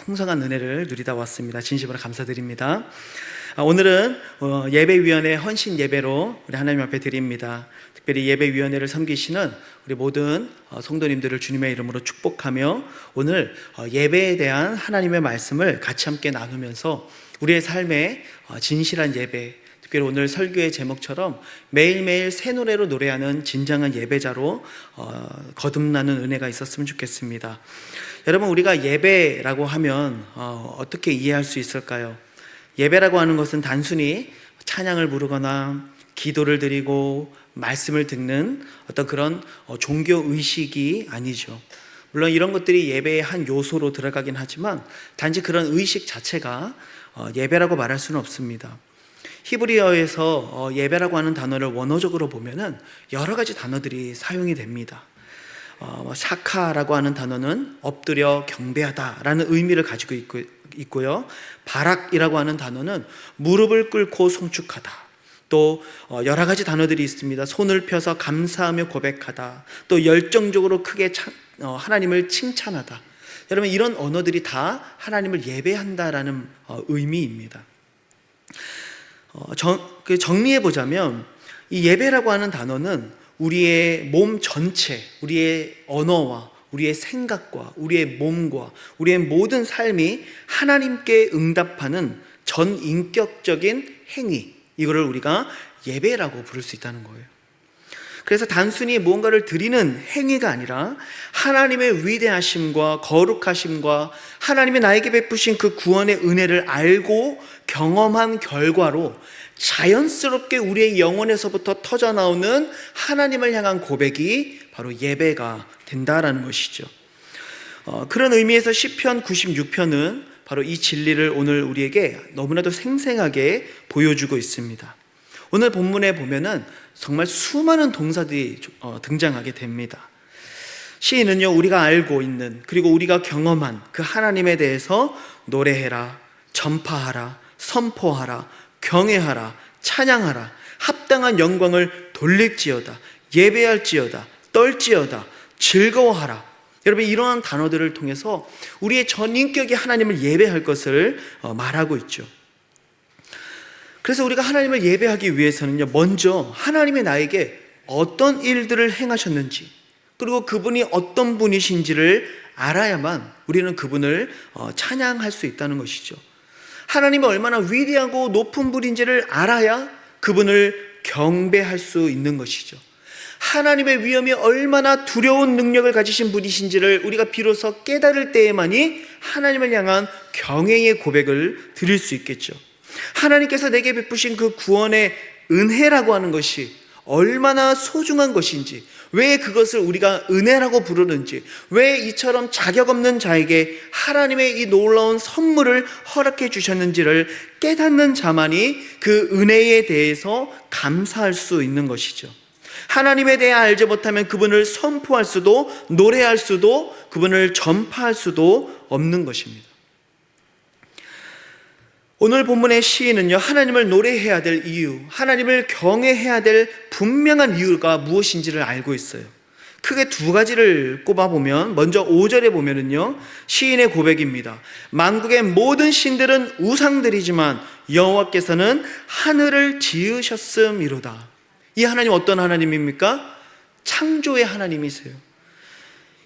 풍성한 은혜를 누리다 왔습니다. 진심으로 감사드립니다. 오늘은 예배위원회 헌신 예배로 우리 하나님 앞에 드립니다. 특별히 예배위원회를 섬기시는 우리 모든 성도님들을 주님의 이름으로 축복하며 오늘 예배에 대한 하나님의 말씀을 같이 함께 나누면서 우리의 삶에 진실한 예배, 특별히 오늘 설교의 제목처럼 매일매일 새 노래로 노래하는 진정한 예배자로 거듭나는 은혜가 있었으면 좋겠습니다. 여러분, 우리가 예배라고 하면 어떻게 이해할 수 있을까요? 예배라고 하는 것은 단순히 찬양을 부르거나 기도를 드리고 말씀을 듣는 어떤 그런 종교 의식이 아니죠. 물론 이런 것들이 예배의 한 요소로 들어가긴 하지만 단지 그런 의식 자체가 예배라고 말할 수는 없습니다. 히브리어에서 예배라고 하는 단어를 원어적으로 보면은 여러 가지 단어들이 사용이 됩니다. 샤카라고 하는 단어는 엎드려 경배하다라는 의미를 가지고 있고요. 바락이라고 하는 단어는 무릎을 꿇고 송축하다. 또 여러 가지 단어들이 있습니다. 손을 펴서 감사하며 고백하다. 또 열정적으로 크게 하나님을 칭찬하다. 여러분, 이런 언어들이 다 하나님을 예배한다라는 의미입니다. 정리해 보자면 이 예배라고 하는 단어는 우리의 몸 전체, 우리의 언어와 우리의 생각과 우리의 몸과 우리의 모든 삶이 하나님께 응답하는 전인격적인 행위, 이거를 우리가 예배라고 부를 수 있다는 거예요. 그래서 단순히 무언가를 드리는 행위가 아니라 하나님의 위대하심과 거룩하심과 하나님이 나에게 베푸신 그 구원의 은혜를 알고 경험한 결과로 자연스럽게 우리의 영혼에서부터 터져나오는 하나님을 향한 고백이 바로 예배가 된다라는 것이죠. 그런 의미에서 시편 96편은 바로 이 진리를 오늘 우리에게 너무나도 생생하게 보여주고 있습니다. 오늘 본문에 보면은 정말 수많은 동사들이 등장하게 됩니다. 시인은요, 우리가 알고 있는 그리고 우리가 경험한 그 하나님에 대해서 노래해라, 전파하라, 선포하라, 경외하라, 찬양하라, 합당한 영광을 돌릴지어다, 예배할지어다, 떨지어다, 즐거워하라. 여러분, 이러한 단어들을 통해서 우리의 전인격이 하나님을 예배할 것을 말하고 있죠. 그래서 우리가 하나님을 예배하기 위해서는요, 먼저 하나님이 나에게 어떤 일들을 행하셨는지, 그리고 그분이 어떤 분이신지를 알아야만 우리는 그분을 찬양할 수 있다는 것이죠. 하나님이 얼마나 위대하고 높은 분인지를 알아야 그분을 경배할 수 있는 것이죠. 하나님의 위엄이 얼마나 두려운 능력을 가지신 분이신지를 우리가 비로소 깨달을 때에만이 하나님을 향한 경외의 고백을 드릴 수 있겠죠. 하나님께서 내게 베푸신 그 구원의 은혜라고 하는 것이 얼마나 소중한 것인지, 왜 그것을 우리가 은혜라고 부르는지, 왜 이처럼 자격 없는 자에게 하나님의 이 놀라운 선물을 허락해 주셨는지를 깨닫는 자만이 그 은혜에 대해서 감사할 수 있는 것이죠. 하나님에 대해 알지 못하면 그분을 선포할 수도, 노래할 수도, 그분을 전파할 수도 없는 것입니다. 오늘 본문의 시인은요, 하나님을 노래해야 될 이유, 하나님을 경외해야 될 분명한 이유가 무엇인지를 알고 있어요. 크게 두 가지를 꼽아보면, 먼저 5절에 보면은요, 시인의 고백입니다. 만국의 모든 신들은 우상들이지만 여호와께서는 하늘을 지으셨음이로다. 이 하나님 어떤 하나님입니까? 창조의 하나님이세요.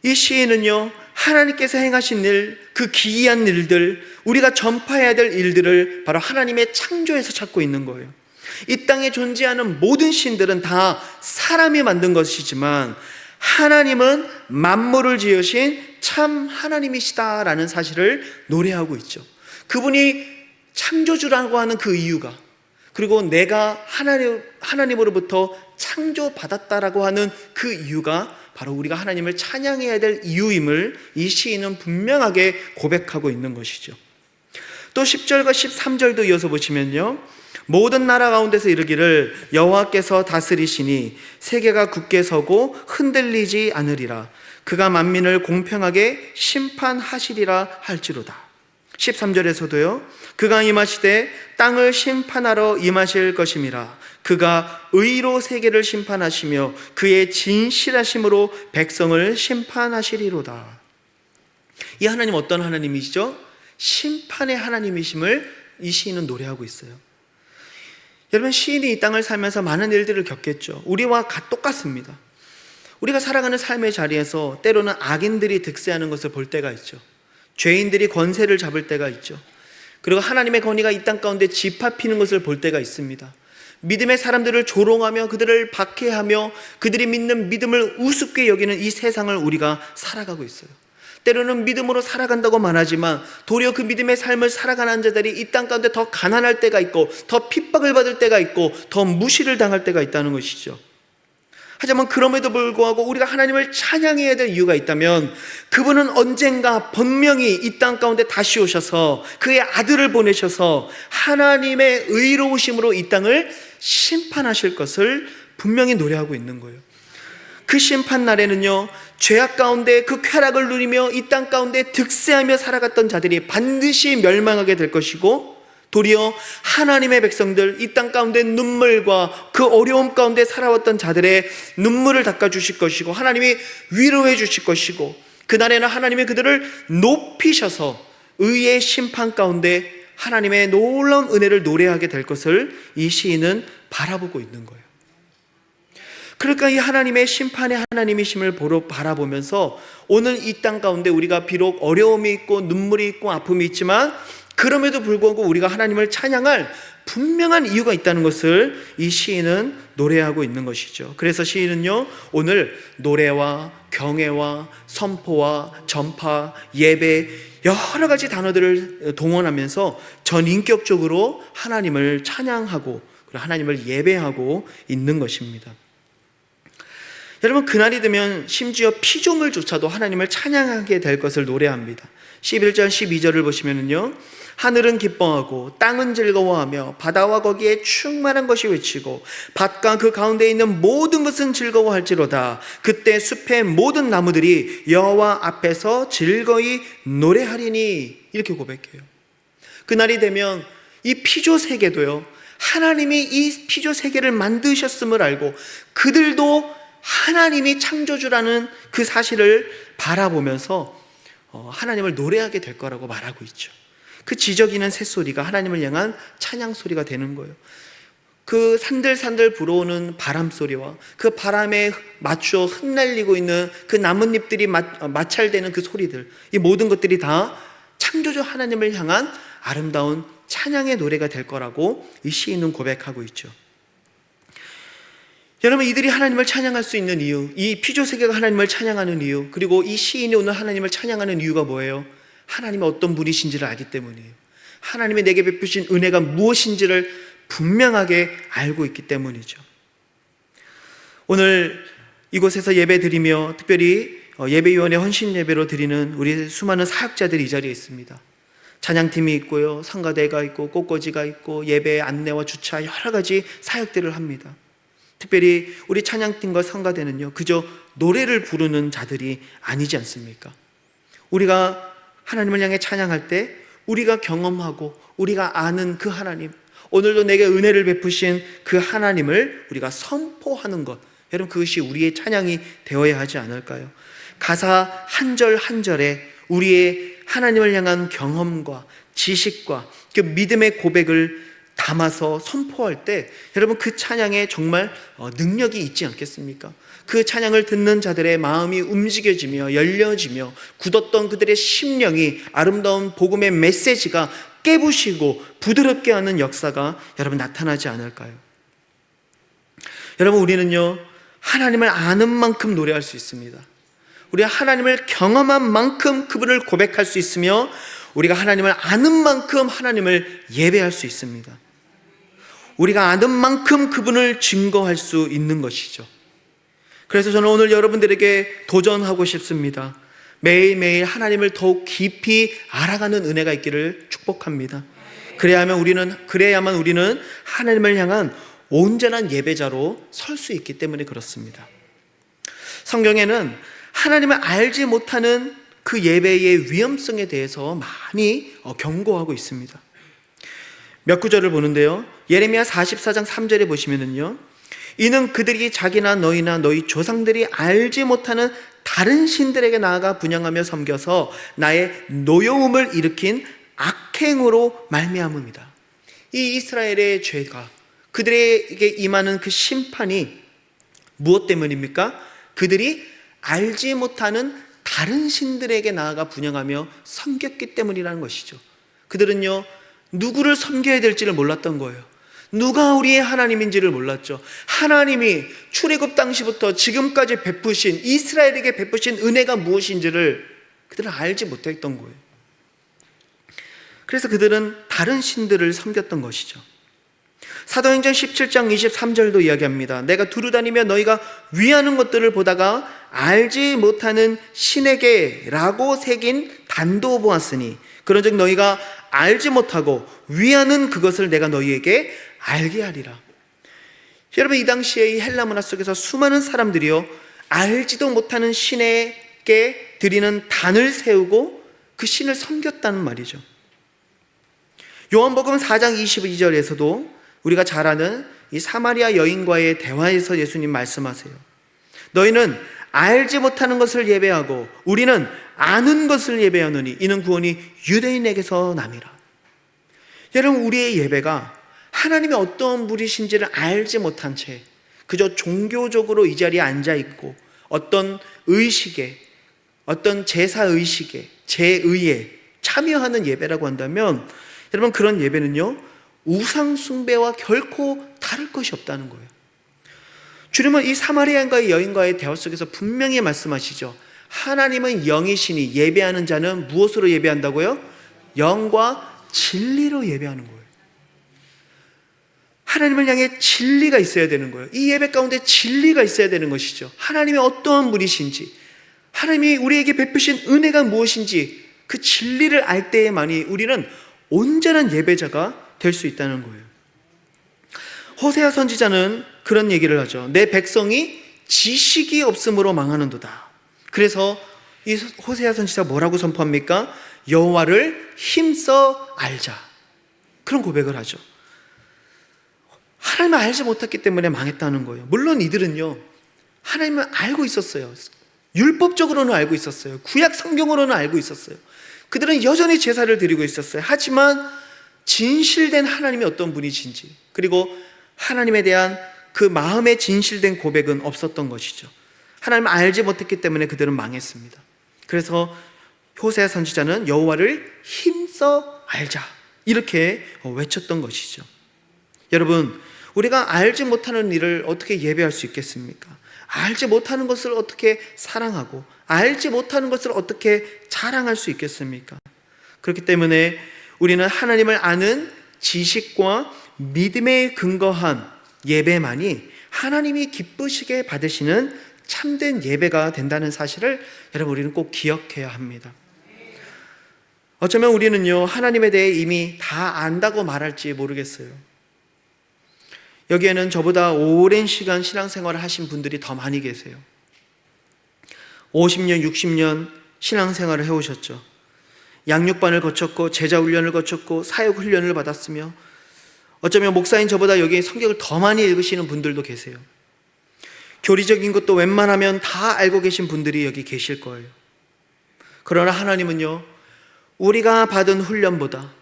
이 시인은요, 하나님께서 행하신 일, 그 기이한 일들, 우리가 전파해야 될 일들을 바로 하나님의 창조에서 찾고 있는 거예요. 이 땅에 존재하는 모든 신들은 다 사람이 만든 것이지만 하나님은 만물을 지으신 참 하나님이시다라는 사실을 노래하고 있죠. 그분이 창조주라고 하는 그 이유가, 그리고 내가 하나님으로부터 창조받았다라고 하는 그 이유가 바로 우리가 하나님을 찬양해야 될 이유임을 이 시인은 분명하게 고백하고 있는 것이죠. 또 10절과 13절도 이어서 보시면요, 모든 나라 가운데서 이르기를 여호와께서 다스리시니 세계가 굳게 서고 흔들리지 않으리라. 그가 만민을 공평하게 심판하시리라 할지로다. 13절에서도요, 그가 임하시되 땅을 심판하러 임하실 것임이라. 그가 의로 세계를 심판하시며 그의 진실하심으로 백성을 심판하시리로다. 이 하나님 어떤 하나님이시죠? 심판의 하나님이심을 이 시인은 노래하고 있어요. 여러분, 시인이 이 땅을 살면서 많은 일들을 겪겠죠. 우리와 똑같습니다. 우리가 살아가는 삶의 자리에서 때로는 악인들이 득세하는 것을 볼 때가 있죠. 죄인들이 권세를 잡을 때가 있죠. 그리고 하나님의 권위가 이 땅 가운데 짓밟히는 것을 볼 때가 있습니다. 믿음의 사람들을 조롱하며 그들을 박해하며 그들이 믿는 믿음을 우습게 여기는 이 세상을 우리가 살아가고 있어요. 때로는 믿음으로 살아간다고 말하지만 도리어 그 믿음의 삶을 살아가는 자들이 이 땅 가운데 더 가난할 때가 있고 더 핍박을 받을 때가 있고 더 무시를 당할 때가 있다는 것이죠. 하지만 그럼에도 불구하고 우리가 하나님을 찬양해야 될 이유가 있다면 그분은 언젠가 분명히 이 땅 가운데 다시 오셔서 그의 아들을 보내셔서 하나님의 의로우심으로 이 땅을 심판하실 것을 분명히 노래하고 있는 거예요. 그 심판 날에는요, 죄악 가운데 그 쾌락을 누리며 이 땅 가운데 득세하며 살아갔던 자들이 반드시 멸망하게 될 것이고, 도리어 하나님의 백성들, 이 땅 가운데 눈물과 그 어려움 가운데 살아왔던 자들의 눈물을 닦아주실 것이고, 하나님이 위로해 주실 것이고, 그날에는 하나님이 그들을 높이셔서 의의 심판 가운데 하나님의 놀라운 은혜를 노래하게 될 것을 이 시인은 바라보고 있는 거예요. 그러니까 이 하나님의 심판의 하나님이심을 바라보면서 오늘 이 땅 가운데 우리가 비록 어려움이 있고 눈물이 있고 아픔이 있지만 그럼에도 불구하고 우리가 하나님을 찬양할 분명한 이유가 있다는 것을 이 시인은 노래하고 있는 것이죠. 그래서 시인은요, 오늘 노래와 경애와 선포와 전파, 예배, 여러 가지 단어들을 동원하면서 전인격적으로 하나님을 찬양하고 하나님을 예배하고 있는 것입니다. 여러분, 그날이 되면 심지어 피조물조차도 하나님을 찬양하게 될 것을 노래합니다. 11절 12절을 보시면은요, 하늘은 기뻐하고 땅은 즐거워하며 바다와 거기에 충만한 것이 외치고 밭과 그 가운데 있는 모든 것은 즐거워할지로다. 그때 숲의 모든 나무들이 여호와 앞에서 즐거이 노래하리니. 이렇게 고백해요. 그날이 되면 이 피조 세계도요, 하나님이 이 피조 세계를 만드셨음을 알고 그들도 하나님이 창조주라는 그 사실을 바라보면서 하나님을 노래하게 될 거라고 말하고 있죠. 그 지저귀는 새소리가 하나님을 향한 찬양 소리가 되는 거예요. 그 산들산들 불어오는 바람 소리와 그 바람에 맞춰 흩날리고 있는 그 나뭇잎들이 마찰되는 그 소리들, 이 모든 것들이 다 창조주 하나님을 향한 아름다운 찬양의 노래가 될 거라고 이 시인은 고백하고 있죠. 여러분, 이들이 하나님을 찬양할 수 있는 이유, 이 피조세계가 하나님을 찬양하는 이유, 그리고 이 시인이 오늘 하나님을 찬양하는 이유가 뭐예요? 하나님이 어떤 분이신지를 알기 때문이에요. 하나님이 내게 베푸신 은혜가 무엇인지를 분명하게 알고 있기 때문이죠. 오늘 이곳에서 예배 드리며 특별히 예배위원회 헌신 예배로 드리는 우리 수많은 사역자들이 이 자리에 있습니다. 찬양팀이 있고요, 성가대가 있고 꽃꽂이가 있고 예배 안내와 주차 여러 가지 사역들을 합니다. 특별히 우리 찬양팀과 성가대는요, 그저 노래를 부르는 자들이 아니지 않습니까? 우리가 하나님을 향해 찬양할 때 우리가 경험하고 우리가 아는 그 하나님, 오늘도 내게 은혜를 베푸신 그 하나님을 우리가 선포하는 것, 여러분, 그것이 우리의 찬양이 되어야 하지 않을까요? 가사 한 절 한 절에 우리의 하나님을 향한 경험과 지식과 그 믿음의 고백을 담아서 선포할 때 여러분, 그 찬양에 정말 능력이 있지 않겠습니까? 그 찬양을 듣는 자들의 마음이 움직여지며 열려지며 굳었던 그들의 심령이 아름다운 복음의 메시지가 깨부시고 부드럽게 하는 역사가 여러분 나타나지 않을까요? 여러분, 우리는요, 하나님을 아는 만큼 노래할 수 있습니다. 우리가 하나님을 경험한 만큼 그분을 고백할 수 있으며 우리가 하나님을 아는 만큼 하나님을 예배할 수 있습니다. 우리가 아는 만큼 그분을 증거할 수 있는 것이죠. 그래서 저는 오늘 여러분들에게 도전하고 싶습니다. 매일매일 하나님을 더욱 깊이 알아가는 은혜가 있기를 축복합니다. 그래야만 우리는 하나님을 향한 온전한 예배자로 설 수 있기 때문에 그렇습니다. 성경에는 하나님을 알지 못하는 그 예배의 위험성에 대해서 많이 경고하고 있습니다. 몇 구절을 보는데요, 예레미야 44장 3절에 보시면은요, 이는 그들이 자기나 너희나 너희 조상들이 알지 못하는 다른 신들에게 나아가 분향하며 섬겨서 나의 노여움을 일으킨 악행으로 말미암음이다. 이 이스라엘의 죄가, 그들에게 임하는 그 심판이 무엇 때문입니까? 그들이 알지 못하는 다른 신들에게 나아가 분향하며 섬겼기 때문이라는 것이죠. 그들은요, 누구를 섬겨야 될지를 몰랐던 거예요. 누가 우리의 하나님인지를 몰랐죠. 하나님이 출애굽 당시부터 지금까지 베푸신, 이스라엘에게 베푸신 은혜가 무엇인지를 그들은 알지 못했던 거예요. 그래서 그들은 다른 신들을 섬겼던 것이죠. 사도행전 17장 23절도 이야기합니다. 내가 두루다니며 너희가 위하는 것들을 보다가 알지 못하는 신에게 라고 새긴 단도 보았으니 그런즉 너희가 알지 못하고 위하는 그것을 내가 너희에게 알게 하리라. 여러분, 이 당시에 이 헬라 문화 속에서 수많은 사람들이요, 알지도 못하는 신에게 드리는 단을 세우고 그 신을 섬겼다는 말이죠. 요한복음 4장 22절에서도 우리가 잘 아는 이 사마리아 여인과의 대화에서 예수님 말씀하세요. 너희는 알지 못하는 것을 예배하고 우리는 아는 것을 예배하노니 이는 구원이 유대인에게서 남이라. 여러분, 우리의 예배가 하나님이 어떤 분이신지를 알지 못한 채 그저 종교적으로 이 자리에 앉아있고 어떤 의식에, 어떤 제사의식에, 제의에 참여하는 예배라고 한다면 여러분, 그런 예배는요, 우상 숭배와 결코 다를 것이 없다는 거예요. 주님은 이 사마리아인과의 여인과의 대화 속에서 분명히 말씀하시죠. 하나님은 영이시니 예배하는 자는 무엇으로 예배한다고요? 영과 진리로 예배하는 거예요. 하나님을 향해 진리가 있어야 되는 거예요. 이 예배 가운데 진리가 있어야 되는 것이죠. 하나님이 어떠한 분이신지, 하나님이 우리에게 베푸신 은혜가 무엇인지 그 진리를 알 때에만이 우리는 온전한 예배자가 될 수 있다는 거예요. 호세아 선지자는 그런 얘기를 하죠. 내 백성이 지식이 없음으로 망하는도다. 그래서 이 호세아 선지자가 뭐라고 선포합니까? 여호와를 힘써 알자. 그런 고백을 하죠. 하나님을 알지 못했기 때문에 망했다는 거예요. 물론 이들은요, 하나님을 알고 있었어요. 율법적으로는 알고 있었어요. 구약 성경으로는 알고 있었어요. 그들은 여전히 제사를 드리고 있었어요. 하지만 진실된 하나님이 어떤 분이신지, 그리고 하나님에 대한 그 마음의 진실된 고백은 없었던 것이죠. 하나님을 알지 못했기 때문에 그들은 망했습니다. 그래서 호세아 선지자는 여호와를 힘써 알자, 이렇게 외쳤던 것이죠. 여러분, 우리가 알지 못하는 일을 어떻게 예배할 수 있겠습니까? 알지 못하는 것을 어떻게 사랑하고 알지 못하는 것을 어떻게 자랑할 수 있겠습니까? 그렇기 때문에 우리는 하나님을 아는 지식과 믿음에 근거한 예배만이 하나님이 기쁘시게 받으시는 참된 예배가 된다는 사실을 여러분, 우리는 꼭 기억해야 합니다. 어쩌면 우리는요, 하나님에 대해 이미 다 안다고 말할지 모르겠어요. 여기에는 저보다 오랜 시간 신앙생활을 하신 분들이 더 많이 계세요. 50년, 60년 신앙생활을 해오셨죠. 양육반을 거쳤고 제자훈련을 거쳤고 사역훈련을 받았으며 어쩌면 목사인 저보다 여기 성경을 더 많이 읽으시는 분들도 계세요. 교리적인 것도 웬만하면 다 알고 계신 분들이 여기 계실 거예요. 그러나 하나님은요, 우리가 받은 훈련보다,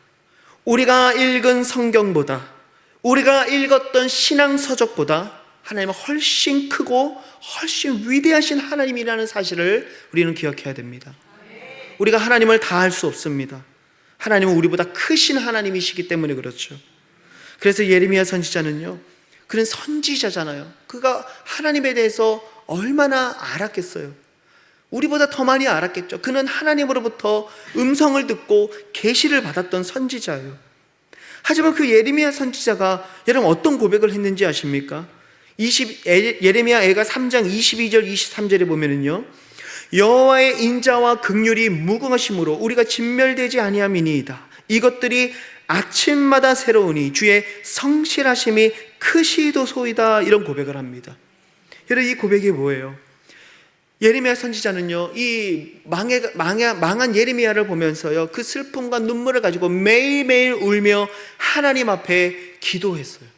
우리가 읽은 성경보다, 우리가 읽었던 신앙 서적보다 하나님은 훨씬 크고 훨씬 위대하신 하나님이라는 사실을 우리는 기억해야 됩니다. 우리가 하나님을 다 알 수 없습니다. 하나님은 우리보다 크신 하나님이시기 때문에 그렇죠. 그래서 예레미야 선지자는요, 그는 선지자잖아요. 그가 하나님에 대해서 얼마나 알았겠어요. 우리보다 더 많이 알았겠죠. 그는 하나님으로부터 음성을 듣고 계시를 받았던 선지자예요. 하지만 그 예레미야 선지자가 여러분 어떤 고백을 했는지 아십니까? 예레미야 애가 3장 22절 23절에 보면은요, 여호와의 인자와 긍휼이 무궁하심으로 우리가 진멸되지 아니함이니이다. 이것들이 아침마다 새로우니 주의 성실하심이 크시도소이다. 이런 고백을 합니다. 여러분, 이 고백이 뭐예요? 예레미야 선지자는요, 이 망한 예레미야를 보면서요, 그 슬픔과 눈물을 가지고 매일매일 울며 하나님 앞에 기도했어요.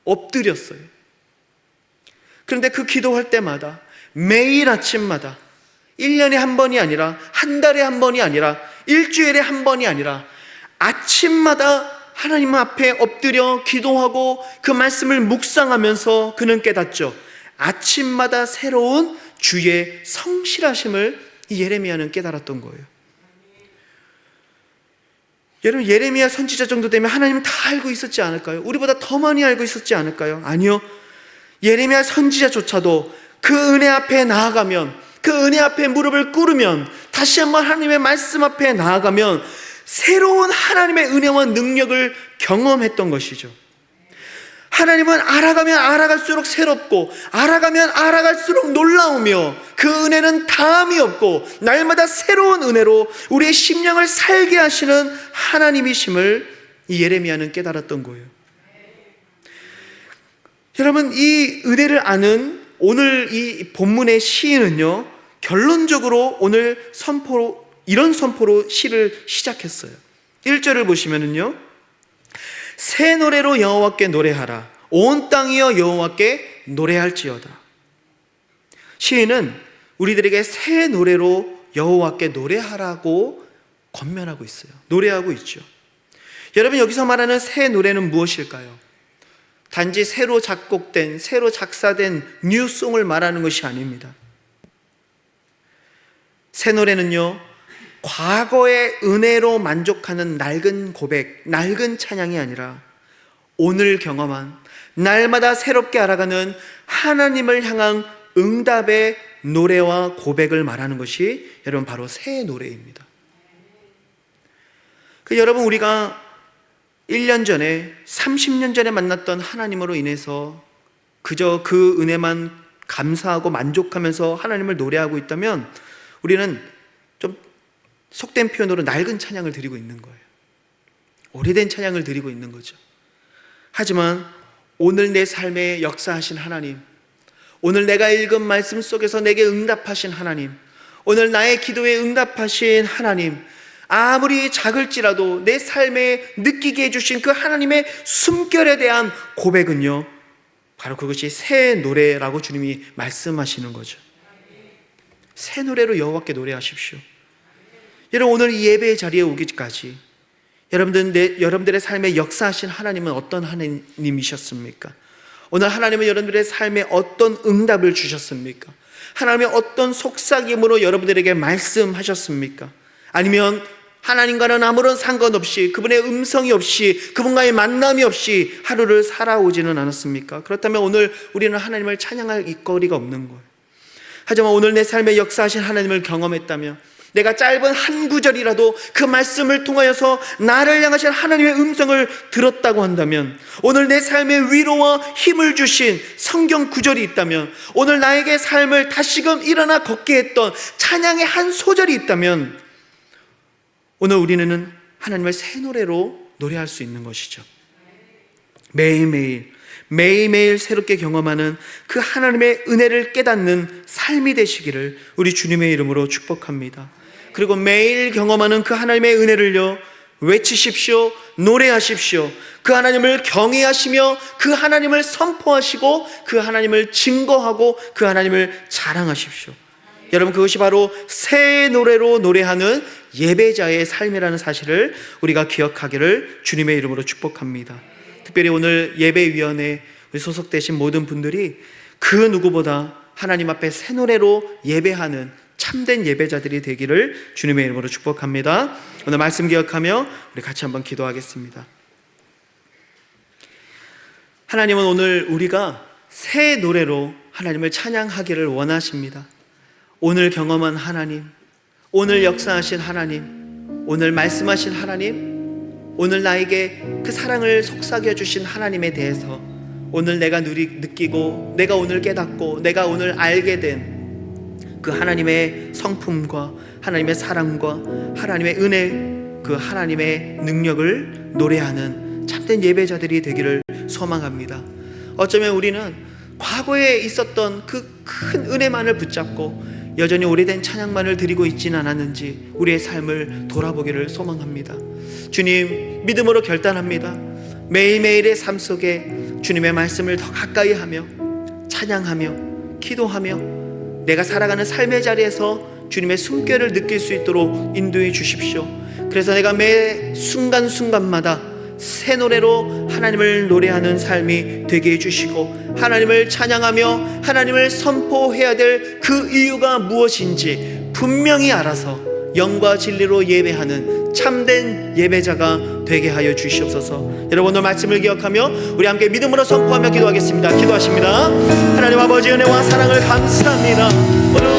엎드렸어요. 그런데 그 기도할 때마다 매일 아침마다 1년에 한 번이 아니라 한 달에 한 번이 아니라 일주일에 한 번이 아니라 아침마다 하나님 앞에 엎드려 기도하고 그 말씀을 묵상하면서 그는 깨닫죠. 아침마다 새로운 주의 성실하심을 이 예레미야는 깨달았던 거예요. 여러분, 예레미야 선지자 정도 되면 하나님은 다 알고 있었지 않을까요? 우리보다 더 많이 알고 있었지 않을까요? 아니요. 예레미야 선지자조차도 그 은혜 앞에 나아가면, 그 은혜 앞에 무릎을 꿇으면, 다시 한번 하나님의 말씀 앞에 나아가면 새로운 하나님의 은혜와 능력을 경험했던 것이죠. 하나님은 알아가면 알아갈수록 새롭고, 알아가면 알아갈수록 놀라우며, 그 은혜는 다함이 없고 날마다 새로운 은혜로 우리의 심령을 살게 하시는 하나님이심을 이 예레미야는 깨달았던 거예요. 여러분, 이 은혜를 아는 오늘 이 본문의 시인은요, 결론적으로 오늘 이런 선포로 시를 시작했어요. 1절을 보시면은요, 새 노래로 여호와께 노래하라. 온 땅이여 여호와께 노래할지어다. 시인은 우리들에게 새 노래로 여호와께 노래하라고 권면하고 있어요. 노래하고 있죠. 여러분, 여기서 말하는 새 노래는 무엇일까요? 단지 새로 작곡된, 새로 작사된 뉴송을 말하는 것이 아닙니다. 새 노래는요, 과거의 은혜로 만족하는 낡은 고백, 낡은 찬양이 아니라 오늘 경험한, 날마다 새롭게 알아가는 하나님을 향한 응답의 노래와 고백을 말하는 것이 여러분 바로 새 노래입니다. 여러분, 우리가 1년 전에, 30년 전에 만났던 하나님으로 인해서 그저 그 은혜만 감사하고 만족하면서 하나님을 노래하고 있다면 우리는 좀 속된 표현으로 낡은 찬양을 드리고 있는 거예요. 오래된 찬양을 드리고 있는 거죠. 하지만 오늘 내 삶에 역사하신 하나님, 오늘 내가 읽은 말씀 속에서 내게 응답하신 하나님, 오늘 나의 기도에 응답하신 하나님, 아무리 작을지라도 내 삶에 느끼게 해주신 그 하나님의 숨결에 대한 고백은요, 바로 그것이 새 노래라고 주님이 말씀하시는 거죠. 새 노래로 여호와께 노래하십시오. 여러분, 오늘 이 예배의 자리에 오기까지 여러분들의 삶에 역사하신 하나님은 어떤 하나님이셨습니까? 오늘 하나님은 여러분들의 삶에 어떤 응답을 주셨습니까? 하나님의 어떤 속삭임으로 여러분들에게 말씀하셨습니까? 아니면 하나님과는 아무런 상관없이, 그분의 음성이 없이, 그분과의 만남이 없이 하루를 살아오지는 않았습니까? 그렇다면 오늘 우리는 하나님을 찬양할 이거리가 없는 거예요. 하지만 오늘 내 삶에 역사하신 하나님을 경험했다면, 내가 짧은 한 구절이라도 그 말씀을 통하여서 나를 향하신 하나님의 음성을 들었다고 한다면, 오늘 내 삶에 위로와 힘을 주신 성경 구절이 있다면, 오늘 나에게 삶을 다시금 일어나 걷게 했던 찬양의 한 소절이 있다면, 오늘 우리는 하나님을 새 노래로 노래할 수 있는 것이죠. 매일매일 새롭게 경험하는 그 하나님의 은혜를 깨닫는 삶이 되시기를 우리 주님의 이름으로 축복합니다. 그리고 매일 경험하는 그 하나님의 은혜를요, 외치십시오. 노래하십시오. 그 하나님을 경외하시며 그 하나님을 선포하시고 그 하나님을 증거하고 그 하나님을 자랑하십시오. 여러분, 그것이 바로 새 노래로 노래하는 예배자의 삶이라는 사실을 우리가 기억하기를 주님의 이름으로 축복합니다. 특별히 오늘 예배위원회에 소속되신 모든 분들이 그 누구보다 하나님 앞에 새 노래로 예배하는 참된 예배자들이 되기를 주님의 이름으로 축복합니다. 오늘 말씀 기억하며 우리 같이 한번 기도하겠습니다. 하나님은 오늘 우리가 새 노래로 하나님을 찬양하기를 원하십니다. 오늘 경험한 하나님, 오늘 역사하신 하나님, 오늘 말씀하신 하나님, 오늘 나에게 그 사랑을 속삭여 주신 하나님에 대해서 오늘 내가 느끼고, 내가 오늘 깨닫고, 내가 오늘 알게 된 그 하나님의 성품과 하나님의 사랑과 하나님의 은혜, 그 하나님의 능력을 노래하는 참된 예배자들이 되기를 소망합니다. 어쩌면 우리는 과거에 있었던 그 큰 은혜만을 붙잡고 여전히 오래된 찬양만을 드리고 있지는 않았는지 우리의 삶을 돌아보기를 소망합니다. 주님, 믿음으로 결단합니다. 매일매일의 삶 속에 주님의 말씀을 더 가까이 하며 찬양하며 기도하며 내가 살아가는 삶의 자리에서 주님의 숨결을 느낄 수 있도록 인도해 주십시오. 그래서 내가 매 순간순간마다 새 노래로 하나님을 노래하는 삶이 되게 해주시고, 하나님을 찬양하며 하나님을 선포해야 될 그 이유가 무엇인지 분명히 알아서 영과 진리로 예배하는 참된 예배자가 되게 하여 주시옵소서. 여러분, 오늘 말씀을 기억하며 우리 함께 믿음으로 선포하며 기도하겠습니다. 기도하십니다. 하나님 아버지, 은혜와 사랑을 감사합니다. 오늘